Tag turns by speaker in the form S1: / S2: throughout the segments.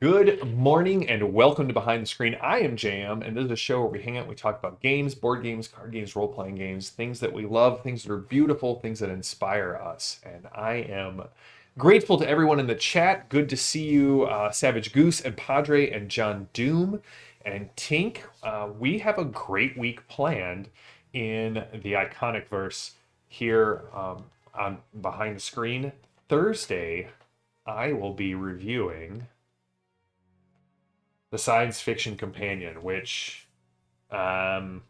S1: Good morning and welcome to Behind the Screen. I am JM, and this is a show where we hang out and we talk about games, board games, card games, role playing games, things that we love, things that are beautiful, things that inspire us. And I am grateful to everyone in the chat. Good to see you, Savage Goose and Padre and John Doom and Tink. We have a great week planned in the iconic verse here on Behind the Screen. Thursday, I will be reviewing the Science Fiction Companion, which, damn,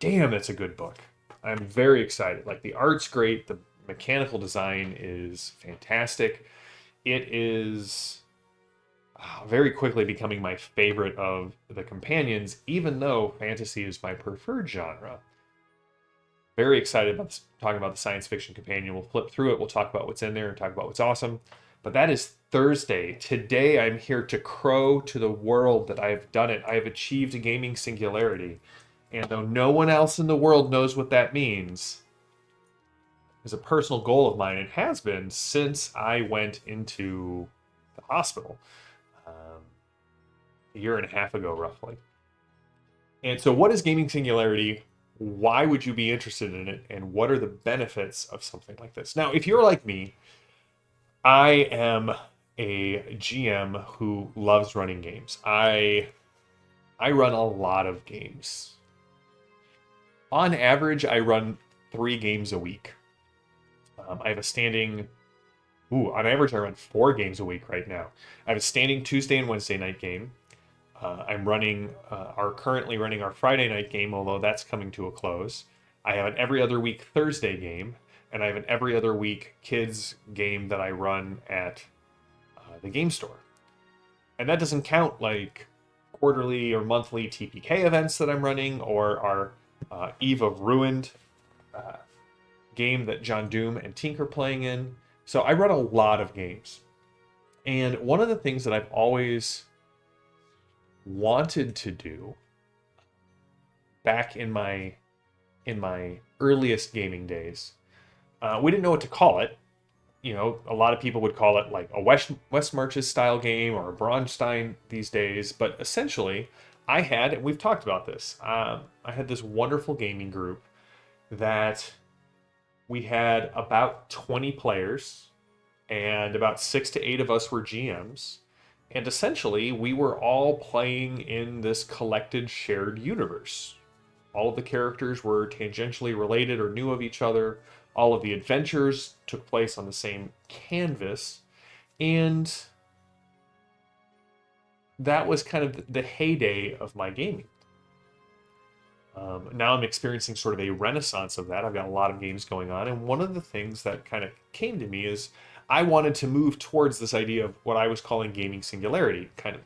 S1: it's a good book. I'm very excited. Like, the art's great, the mechanical design is fantastic. It is very quickly becoming my favorite of the companions, even though fantasy is my preferred genre. Very excited about talking about the Science Fiction Companion. We'll flip through it, we'll talk about what's in there and talk about what's awesome. But that is Thursday. Today, I'm here to crow to the world that I have done it. I have achieved a gaming singularity. And though no one else in the world knows what that means, is a personal goal of mine. It has been since I went into the hospital a year and a half ago, roughly. And so, what is gaming singularity? Why would you be interested in it? And what are the benefits of something like this? Now, if you're like me, I am a GM who loves running games. I run a lot of games. On average, I run 3 games a week. I have a standing. On average, I run 4 games a week right now. I have a standing Tuesday and Wednesday night game. I'm currently running our Friday night game, although that's coming to a close. I have an every other week Thursday game, and I have an every other week kids game that I run at the game store. And that doesn't count like quarterly or monthly TPK events that I'm running, or our Eve of Ruined game that John Doom and Tink are playing in. So I run a lot of games. And one of the things that I've always wanted to do back in my earliest gaming days, we didn't know what to call it. You know, a lot of people would call it like a West Marches style game or a Bronstein these days. But essentially, and we've talked about this, I had this wonderful gaming group that we had about 20 players, and about 6 to 8 of us were GMs. And essentially, we were all playing in this collected shared universe. All of the characters were tangentially related or knew of each other. All of the adventures took place on the same canvas. And that was kind of the heyday of my gaming. Now I'm experiencing sort of a renaissance of that. I've got a lot of games going on. And one of the things that kind of came to me is I wanted to move towards this idea of what I was calling gaming singularity, kind of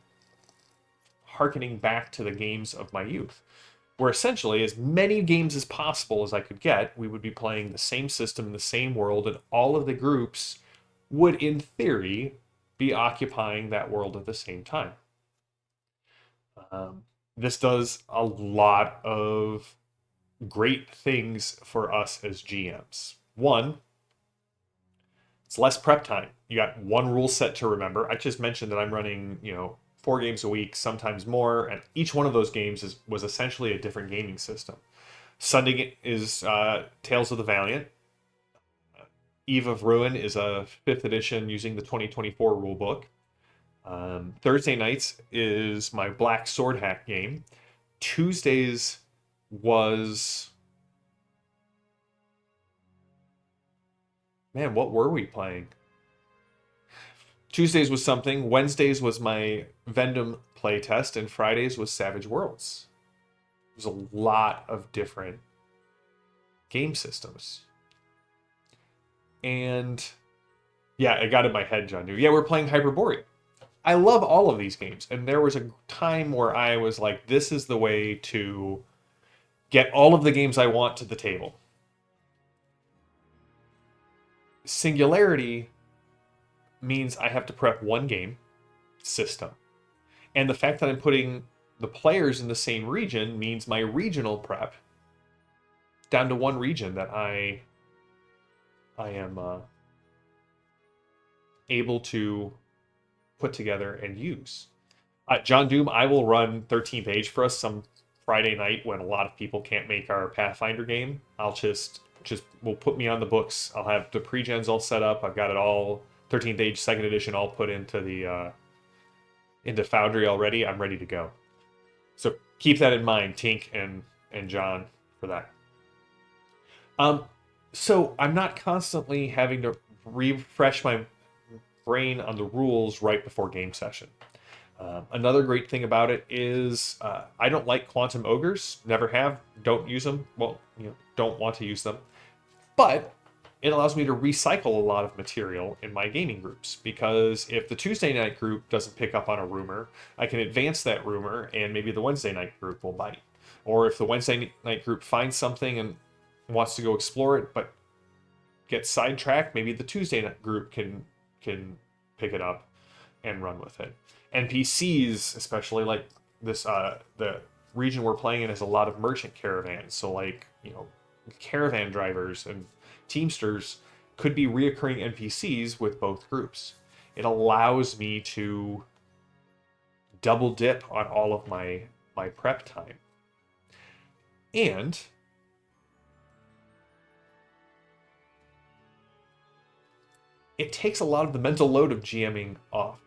S1: hearkening back to the games of my youth, where essentially as many games as possible as I could get, we would be playing the same system, the same world, and all of the groups would, in theory, be occupying that world at the same time. This does a lot of great things for us as GMs. One, it's less prep time. You got one rule set to remember. I just mentioned that I'm running, 4 games a week, sometimes more, and each one of those games was essentially a different gaming system. Sunday is Tales of the Valiant. Eve of Ruin is a 5th edition using the 2024 rulebook. Thursday nights is my Black Sword Hack game. Tuesdays was... Man, what were we playing? Tuesdays was something. Wednesdays was my Vendom playtest, and Fridays was Savage Worlds. There's a lot of different game systems. And yeah, it got in my head, John. Yeah, we're playing Hyperborea. I love all of these games, and there was a time where I was like, this is the way to get all of the games I want to the table. Singularity means I have to prep one game system. And the fact that I'm putting the players in the same region means my regional prep down to one region that I am able to put together and use. John Doom, I will run 13th Age for us some Friday night when a lot of people can't make our Pathfinder game. I'll just will put me on the books. I'll have the pre-gens all set up. I've got it all 13th Age second edition all put into the into Foundry already. I'm ready to go. So keep that in mind, Tink and John, for that. So I'm not constantly having to refresh my brain on the rules right before game session. Another great thing about it is I don't like quantum ogres. Never have. Don't use them. Well, don't want to use them. But it allows me to recycle a lot of material in my gaming groups, because if the Tuesday night group doesn't pick up on a rumor, I can advance that rumor and maybe the Wednesday night group will bite. Or if the Wednesday night group finds something and wants to go explore it but gets sidetracked, maybe the Tuesday night group can pick it up and run with it. NPCs, especially like this, the region we're playing in has a lot of merchant caravans. So like, caravan drivers and teamsters could be reoccurring NPCs with both groups. It allows me to double dip on all of my prep time. And it takes a lot of the mental load of GMing off.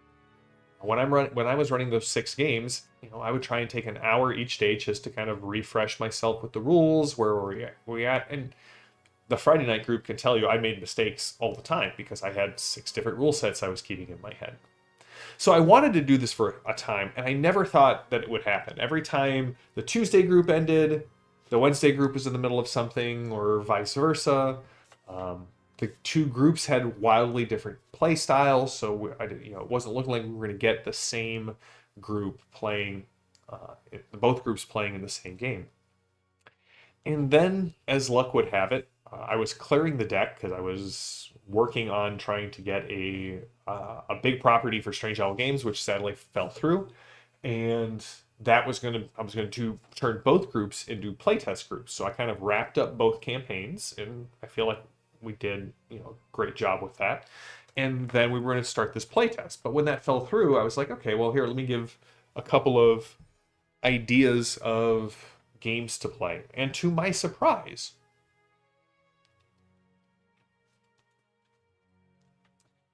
S1: When I was running those 6 games, I would try and take an hour each day just to kind of refresh myself with the rules, where were we at, and the Friday night group can tell you I made mistakes all the time because I had 6 different rule sets I was keeping in my head. So I wanted to do this for a time, and I never thought that it would happen. Every time the Tuesday group ended, the Wednesday group was in the middle of something, or vice versa. The 2 groups had wildly different play styles, so it wasn't looking like we were going to get the same group playing, both groups playing in the same game. And then, as luck would have it, I was clearing the deck because I was working on trying to get a big property for Strange Owl Games, which sadly fell through, and I was going to turn both groups into playtest groups. So I kind of wrapped up both campaigns, and I feel like we did a great job with that. And then we were going to start this playtest. But when that fell through, I was like, okay, well, here, let me give a couple of ideas of games to play. And to my surprise,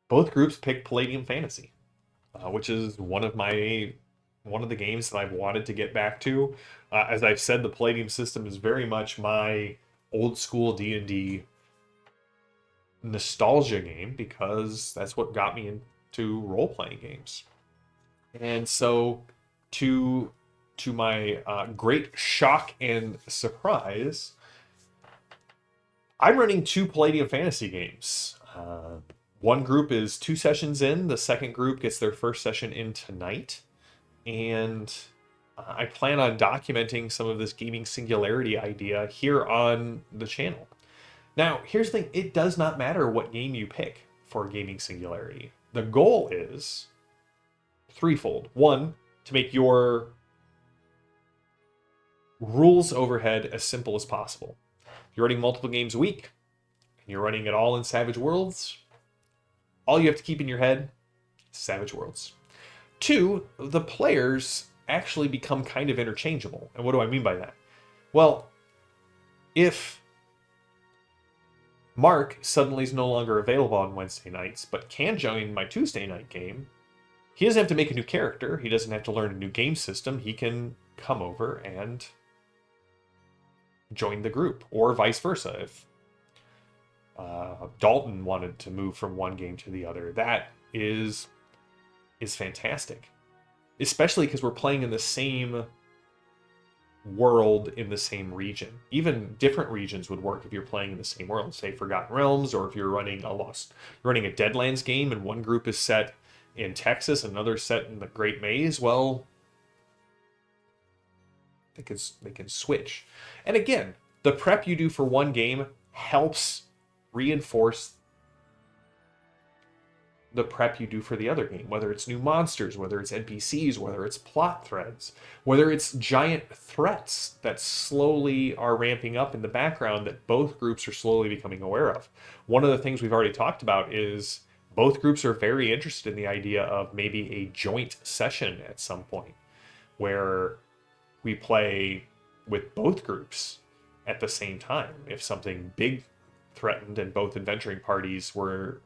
S1: both groups picked Palladium Fantasy, which is one of the games that I've wanted to get back to. As I've said, the Palladium system is very much my old school D&D nostalgia game, because that's what got me into role-playing games. And so to my great shock and surprise, I'm running 2 Palladium Fantasy games. One group is 2 sessions in. The second group gets their first session in tonight. And I plan on documenting some of this Gaming Singularity idea here on the channel. Now, here's the thing. It does not matter what game you pick for Gaming Singularity. The goal is threefold. 1, to make your rules overhead as simple as possible. If you're running multiple games a week, and you're running it all in Savage Worlds, all you have to keep in your head is Savage Worlds. 2, the players actually become kind of interchangeable. And what do I mean by that? Well, if Mark suddenly is no longer available on Wednesday nights, but can join my Tuesday night game, he doesn't have to make a new character. He doesn't have to learn a new game system. He can come over and join the group, or vice versa. If Dalton wanted to move from one game to the other, that is fantastic. Especially because we're playing in the same world in the same region. Even different regions would work if you're playing in the same world. Say Forgotten Realms, or if you're running a Deadlands game and one group is set in Texas, another set in the Great Maze. Well, they can switch. And again, the prep you do for one game helps reinforce the prep you do for the other game, whether it's new monsters, whether it's NPCs, whether it's plot threads, whether it's giant threats that slowly are ramping up in the background that both groups are slowly becoming aware of. One of the things we've already talked about is both groups are very interested in the idea of maybe a joint session at some point where we play with both groups at the same time. If something big threatened and both adventuring parties were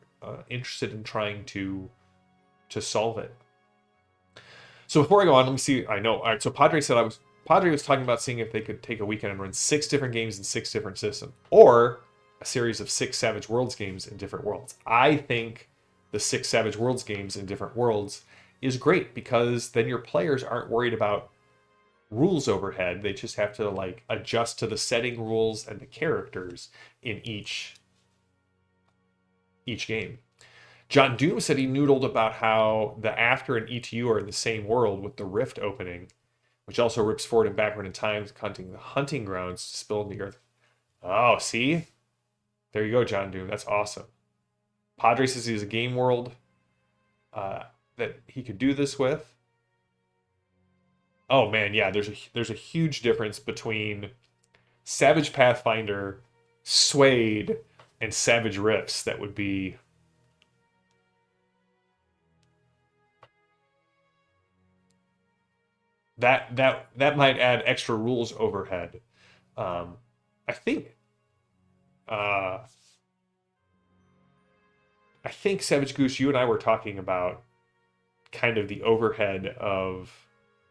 S1: interested in trying to solve it. So before I go on, let me see. I know. All right. So Padre was talking about seeing if they could take a weekend and run 6 different games in 6 different systems, or a series of 6 Savage Worlds games in different worlds. I think the 6 Savage Worlds games in different worlds is great because then your players aren't worried about rules overhead. They just have to like adjust to the setting rules and the characters in each game. John Doom said he noodled about how the After and ETU are in the same world with the Rift opening, which also rips forward and backward in time, hunting the hunting grounds to spill in the earth. Oh, see? There you go, John Doom. That's awesome. Padre says he has a game world that he could do this with. Oh man, yeah. There's a huge difference between Savage Pathfinder, Suede, and Savage Rifts. That would be that might add extra rules overhead. I think uh, I think Savage Goose, you and I were talking about kind of the overhead of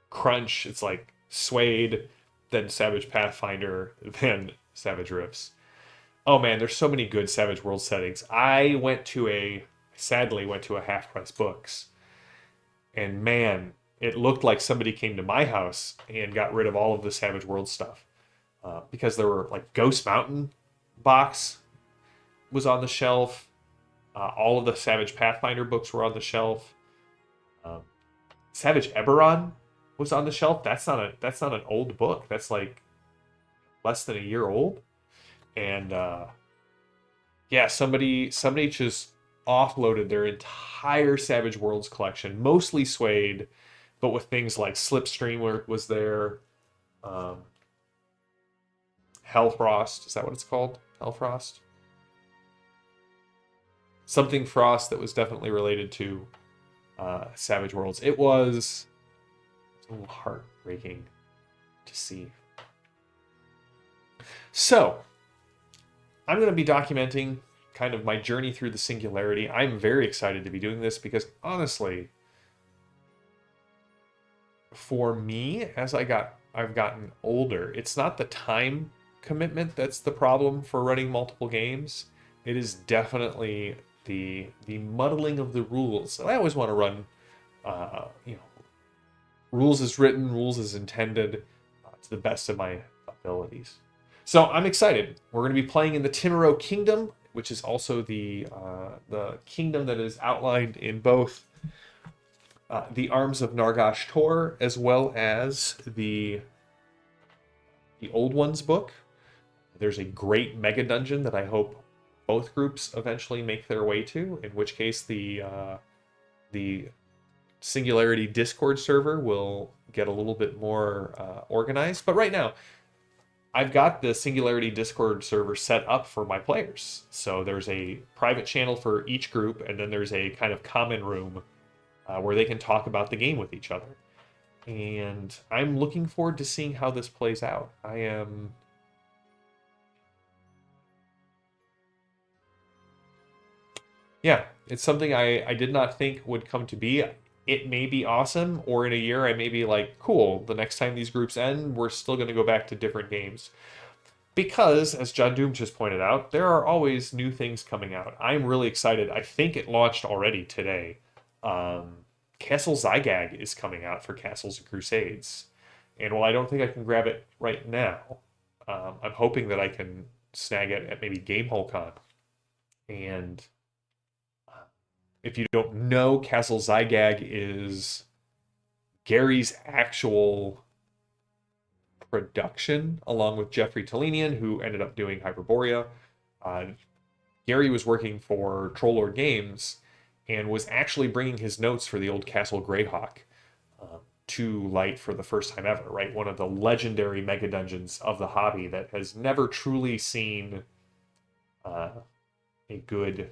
S1: Crunch. It's like Suede, then Savage Pathfinder, then Savage Rifts. Oh man, there's so many good Savage World settings. Sadly went to a Half Price Books, and man, it looked like somebody came to my house and got rid of all of the Savage World stuff. Because there were like Ghost Mountain box was on the shelf. All of the Savage Pathfinder books were on the shelf. Savage Eberron was on the shelf. That's not an old book. That's like less than a year old. And yeah, somebody just offloaded their entire Savage Worlds collection, mostly Suede, but with things like Slipstream was there. Hellfrost, is that what it's called? Hellfrost? Something Frost that was definitely related to Savage Worlds. It was a little heartbreaking to see. So, I'm going to be documenting kind of my journey through the Singularity. I'm very excited to be doing this because honestly, for me, as I've gotten older, it's not the time commitment that's the problem for running multiple games. It is definitely the muddling of the rules. I always want to run, rules as written, rules as intended, to the best of my abilities. So I'm excited. We're going to be playing in the Timuro Kingdom, which is also the kingdom that is outlined in both the Arms of Nargash Tor as well as the Old Ones book. There's a great mega dungeon that I hope both groups eventually make their way to, in which case the Singularity Discord server will get a little bit more organized. But right now, I've got the Singularity Discord server set up for my players. So there's a private channel for each group, and then there's a kind of common room where they can talk about the game with each other. And I'm looking forward to seeing how this plays out. Yeah, it's something I did not think would come to be. It may be awesome, or in a year I may be like, cool, the next time these groups end, we're still going to go back to different games. Because, as John Doom just pointed out, there are always new things coming out. I'm really excited. I think it launched already today. Castle Zygag is coming out for Castles and Crusades. And while I don't think I can grab it right now, I'm hoping that I can snag it at maybe GameholeCon. And if you don't know, Castle Zygag is Gary's actual production, along with Jeffrey Tolinian, who ended up doing Hyperborea. Gary was working for Trollord Games and was actually bringing his notes for the old Castle Greyhawk to light for the first time ever, right? One of the legendary mega dungeons of the hobby that has never truly seen a good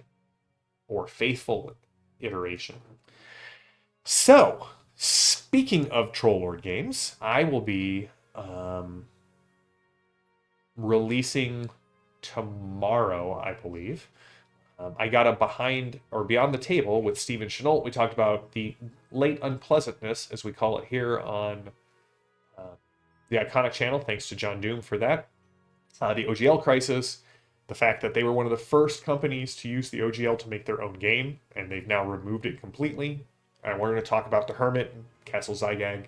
S1: or faithful iteration. So, speaking of Troll Lord games, I will be releasing tomorrow, I believe. I got a behind or beyond the table with Steven Chenault. We talked about the late unpleasantness, as we call it here on the Iconic channel. Thanks to John Doom for that. The OGL crisis, the fact that they were one of the first companies to use the OGL to make their own game, and they've now removed it completely. And we're going to talk about the Hermit, Castle Zygag,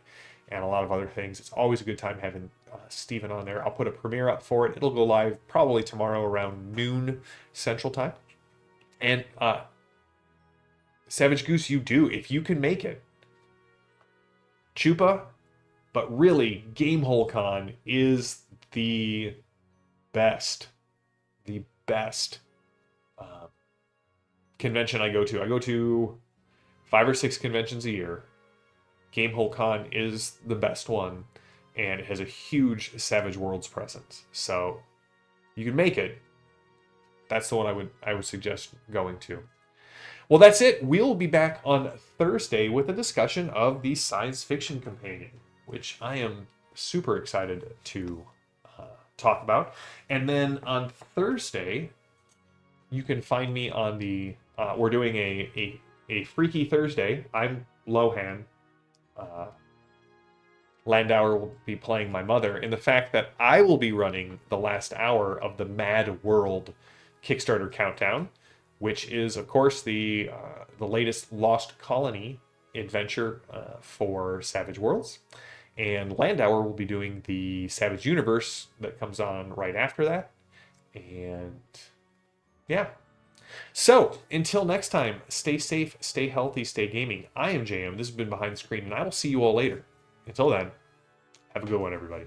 S1: and a lot of other things. It's always a good time having Steven on there. I'll put a premiere up for it. It'll go live probably tomorrow around noon Central Time. And Savage Goose, you do, if you can make it. Chupa, but really, Gamehole Con is the best convention I go to. I go to 5 or 6 conventions a year. Gamehole Con is the best one, and it has a huge Savage Worlds presence. So you can make it. That's the one I would suggest going to. Well, that's it. We'll be back on Thursday with a discussion of the Science Fiction Companion, which I am super excited to talk about. And then on Thursday, you can find me on the we're doing a Freaky Thursday. I'm Lohan. Landauer will be playing my mother, in the fact that I will be running the last hour of the Mad World Kickstarter countdown, which is, of course, the latest Lost Colony adventure for Savage Worlds. And Landauer will be doing the Savage Universe that comes on right after that. And yeah. So, until next time, stay safe, stay healthy, stay gaming. I am JM. This has been Behind the Screen, and I will see you all later. Until then, have a good one, everybody.